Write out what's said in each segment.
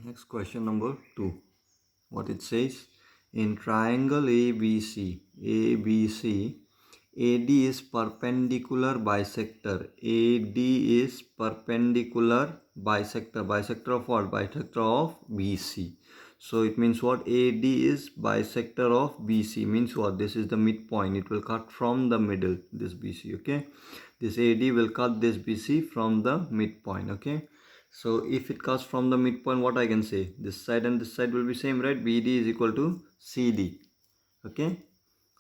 Next question number 2. What it says, in triangle ABC, AD is perpendicular bisector. AD is perpendicular bisector. Bisector of what? Bisector of BC. So it means what? AD is bisector of BC. Means what? This is the midpoint. It will cut from the middle, this BC. Okay. This AD will cut this BC from the midpoint. Okay. So if it cuts from the midpoint, what I can say? This side and this side will be same, right? BD is equal to CD. Okay.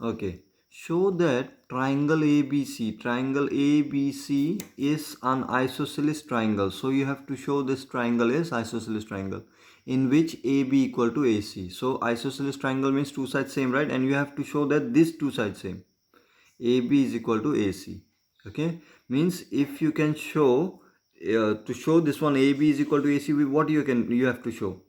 Okay. Show that triangle ABC is an isosceles triangle. So you have to show this triangle is isosceles triangle in which AB equal to AC. So isosceles triangle means two sides same, right? And you have to show that this two sides same. AB is equal to AC. Okay. Means if you can show to show this one AB is equal to AC, what you have to show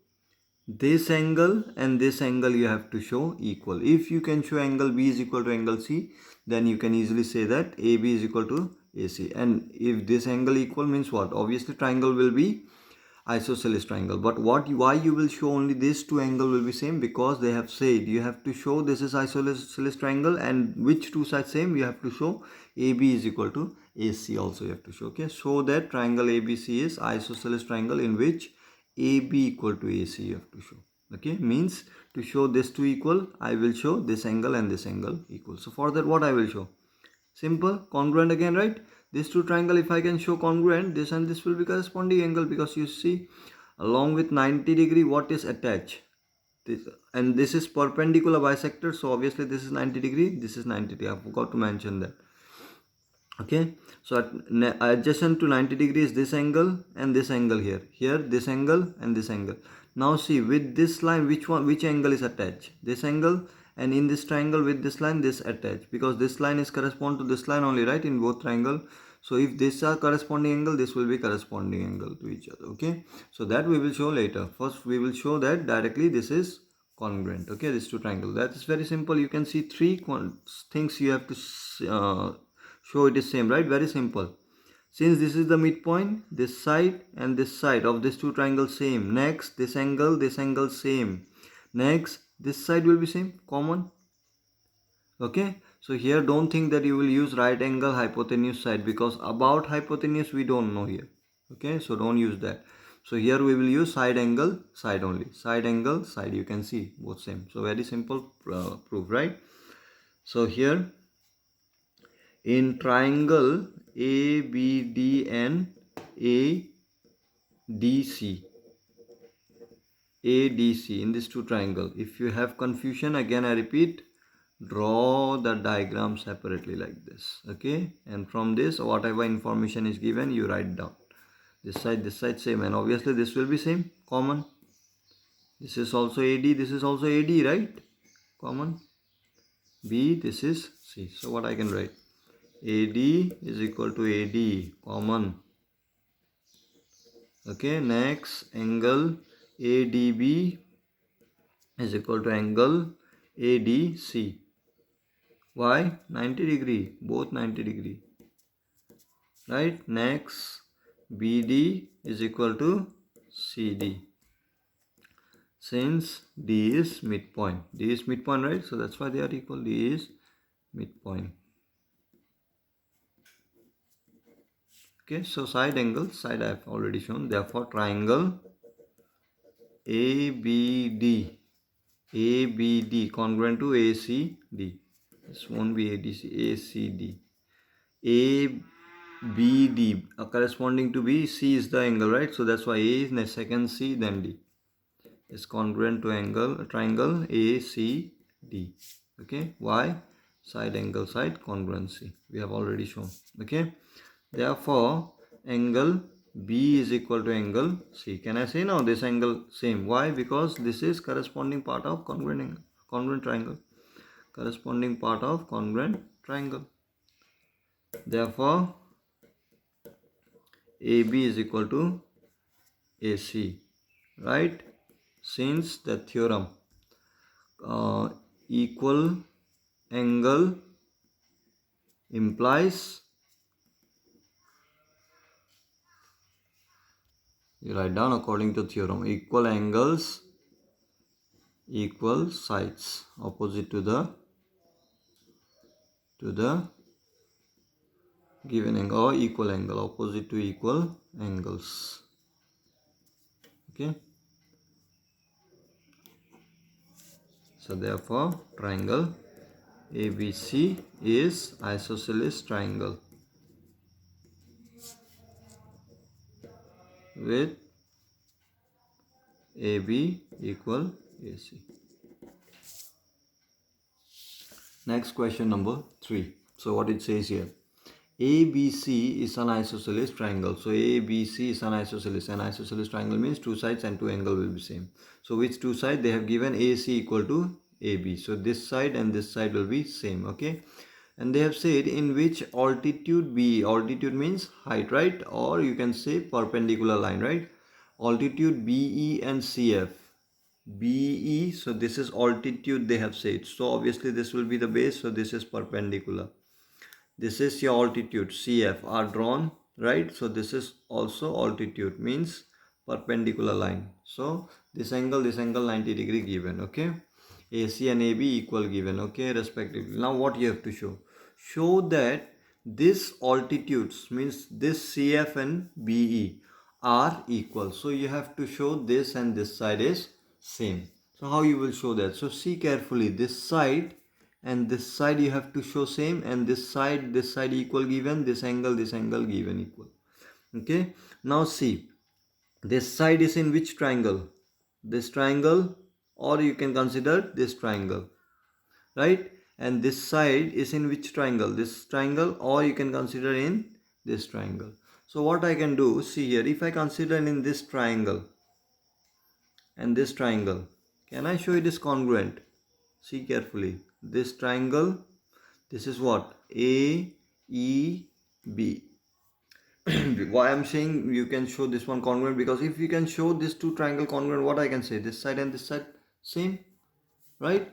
this angle and this angle you have to show equal. If you can show angle B is equal to angle C, then you can easily say that AB is equal to AC. And if this angle equal means what? Obviously triangle will be isosceles triangle. But why you will show only these two angle will be same? Because they have said you have to show this is isosceles triangle, and which two sides same? You have to show AB is equal to AC also you have to show. Okay, so that triangle ABC is isosceles triangle in which AB equal to AC you have to show. Okay, means to show this two equal, I will show this angle and this angle equal. So for that, what I will show? Simple, congruent again, right? These two triangle, if I can show congruent, this and this will be corresponding angle, because you see along with 90 degree what is attached, this, and this is perpendicular bisector, so obviously this is 90 degree, this is 90 degree. I forgot to mention that. Okay, so adjacent to 90 degrees this angle and this angle, here this angle and this angle. Now see, with this line, which angle is attached? This angle. And in this triangle with this line, this attached, because this line is correspond to this line only, right, in both triangle. So if this are corresponding angle, this will be corresponding angle to each other. Okay, so that we will show later. First we will show that directly this is congruent. Okay, this two triangle, that is very simple. You can see three things you have to show it is same, right? Very simple. Since this is the midpoint, this side and this side of this two triangles same. Next, this angle same. Next, this side will be same, common. Okay, so here don't think that you will use right angle hypotenuse side, because about hypotenuse we don't know here. Okay, so don't use that. So here we will use side angle side only. Side angle side, you can see both same. So very simple proof, right? So here in triangle ABD and ADC, in these two triangle, if you have confusion, again I repeat, draw the diagram separately like this. Okay, and from this whatever information is given you write down. This side same, and obviously this will be same, common. This is also AD, this is also AD, right? Common. B, this is C. So what I can write? AD is equal to AD, common. Okay, next angle ADB is equal to angle ADC. Why? 90 degree, both 90 degree. Right? Next, BD is equal to CD. Since D is midpoint. D is midpoint, right? So that's why they are equal. D is midpoint. Okay, so side angle, side I have already shown. Therefore, triangle ABD congruent to ACD. This won't be ADC, ACD. ABD corresponding to B. C is the angle, right? So that's why A is the second, C then D is congruent to triangle ACD. Okay, why? Side angle side congruency we have already shown. Okay, therefore angle B is equal to angle C. Can I say now this angle same? Why? Because this is corresponding part of congruent triangle. Corresponding part of congruent triangle. Therefore AB is equal to AC, right? Since the theorem equal angle implies You write down according to theorem. Equal angles, equal sides, opposite to the given angle, or equal angle, opposite to equal angles. Okay. So therefore triangle ABC is isosceles triangle with AB equal AC. Next question number 3. So what it says here, ABC is an isosceles triangle. So ABC is an isosceles. An isosceles triangle means two sides and two angles will be same. So which two sides? They have given AC equal to AB. So this side and this side will be same. Okay. And they have said in which altitude B, altitude means height, right? Or you can say perpendicular line, right? Altitude BE and CF. BE, so this is altitude they have said. So obviously this will be the base, so this is perpendicular. This is your altitude CF are drawn, right? So this is also altitude, means perpendicular line. So this angle 90 degree given, okay? AC and AB equal given, okay, respectively. Now what you have to show? Show that this altitudes, means this CF and BE are equal. So you have to show this and this side is same. So how you will show that? So see carefully, this side and this side you have to show same, and this side equal given, this angle given equal. Okay, now see, this side is in which triangle? This triangle, or you can consider this triangle, right? And this side is in which triangle? This triangle, or you can consider in this triangle. So what I can do, see here, if I consider in this triangle and this triangle, can I show it is congruent? See carefully, this triangle, this is what? A, E, B. Why I'm saying you can show this one congruent? Because if you can show this two triangle congruent, what I can say? This side and this side same, right?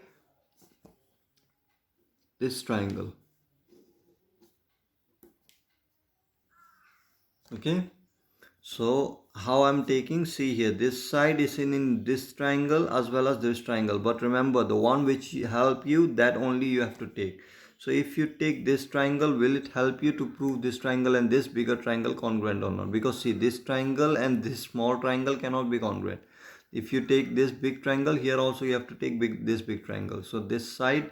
This triangle. Okay. So how I'm taking, see here, this side is in this triangle as well as this triangle. But remember, the one which help you, that only you have to take. So if you take this triangle, will it help you to prove this triangle and this bigger triangle congruent or not? Because see, this triangle and this small triangle cannot be congruent. If you take this big triangle, here also you have to take this big triangle. So this side,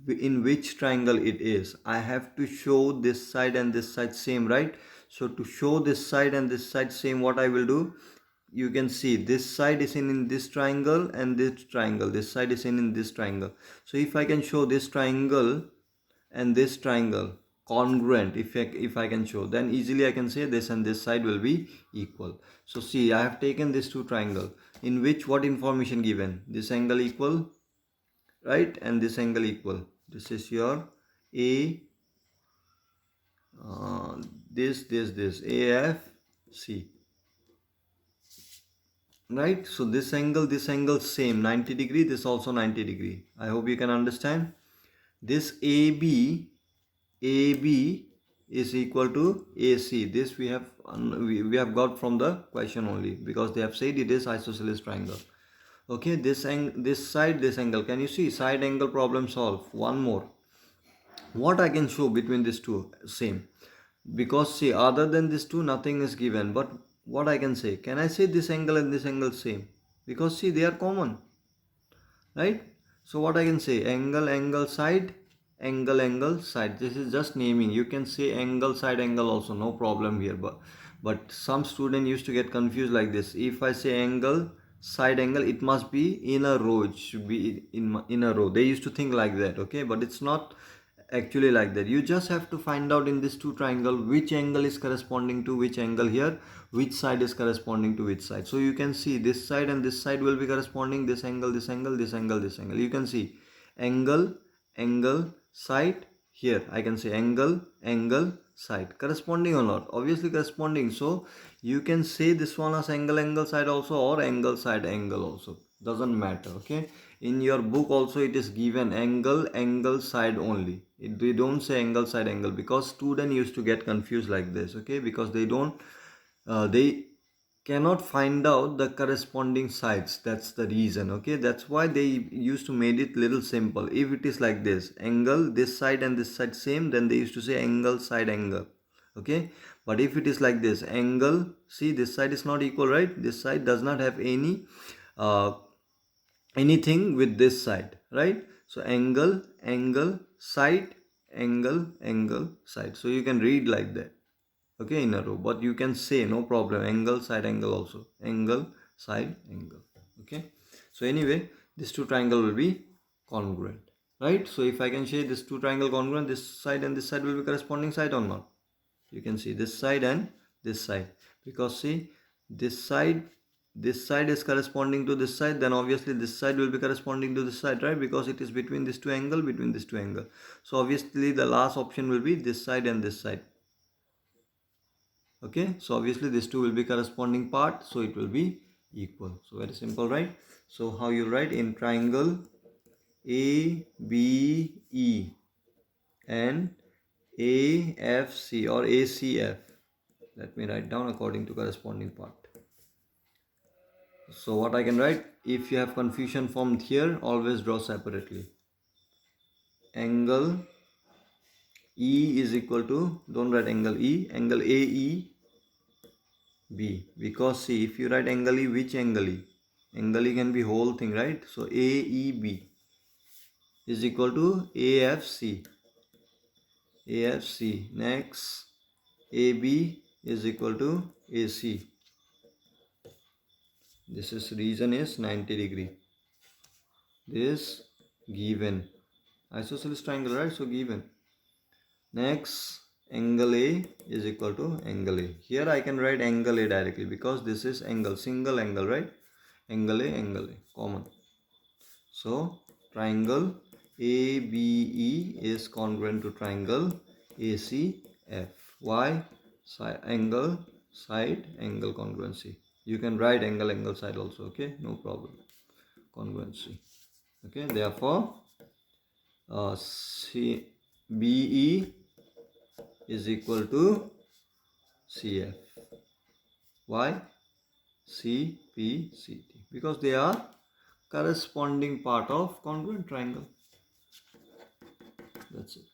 in which triangle it is, I have to show this side and this side same, right? So to show this side and this side same, what I will do, you can see this side is in this triangle and this triangle, this side is in this triangle. So if I can show this triangle and this triangle congruent, if I can show, then easily I can say this and this side will be equal. So see, I have taken this two triangle, in which what information given? This angle equal, right? And this angle equal. This is your A, this AFC, right? So this angle same, 90 degree, this also 90 degree. I hope you can understand. This AB is equal to AC. This we have got from the question only, because they have said it is isosceles triangle. Okay, this side, this angle, can you see? Side angle problem solved. One more, what I can show between these two same, because see, other than these two nothing is given. But what I can say, can I say this angle and this angle same? Because see, they are common, right? So what I can say, angle side, angle side. This is just naming. You can say angle side angle also, no problem here. But some student used to get confused like this. If I say angle side angle, it must be in a row, it should be in a row. They used to think like that, okay? But it's not actually like that. You just have to find out in this two triangle which angle is corresponding to which angle here, which side is corresponding to which side. So you can see this side and this side will be corresponding, this angle, this angle, this angle, this angle. You can see angle side, here I can say angle side, corresponding or not? Obviously corresponding. So you can say this one as angle side also, or angle side angle also, doesn't matter. Okay, in your book also it is given angle side only. They don't say angle side angle, because student used to get confused like this. Okay, because they don't they cannot find out the corresponding sides. That's the reason. Okay, that's why they used to made it little simple. If it is like this, angle this side and this side same, then they used to say angle side angle. Okay, but if it is like this, angle, see this side is not equal, right? This side does not have uh, anything with this side, right? So angle angle side angle angle side. So you can read like that, okay, in a row, but you can say no problem, angle side angle also, angle side angle. Okay, so anyway, this two triangle will be congruent, right? So if I can say this two triangle congruent, this side and this side will be corresponding side or not? You can see this side and this side, because see this side is corresponding to this side, then obviously this side will be corresponding to this side, right? Because it is between these two angle, between these two angle. So obviously the last option will be this side and this side. Okay, so obviously these two will be corresponding part, so it will be equal. So very simple, right? So how you write in triangle ABE and AFC or ACF? Let me write down according to corresponding part. So what I can write, if you have confusion from here, always draw separately. Angle E is equal to, don't write angle E, angle AEB, because see, if you write angle E, which angle E? Angle E can be whole thing, right? So AEB is equal to AFC. AFC. Next, AB is equal to AC. This is region is 90 degree. This given. Isosceles triangle, right? So given. Next, angle A is equal to angle A. Here I can write angle A directly because this is angle, single angle, right? Angle A, common. So triangle ABE is congruent to triangle ACF. Why? Side angle congruency. You can write angle side also, okay? No problem. Congruency. Okay, therefore BE is equal to CF. Why? CPCT. Because they are corresponding part of congruent triangle. That's it.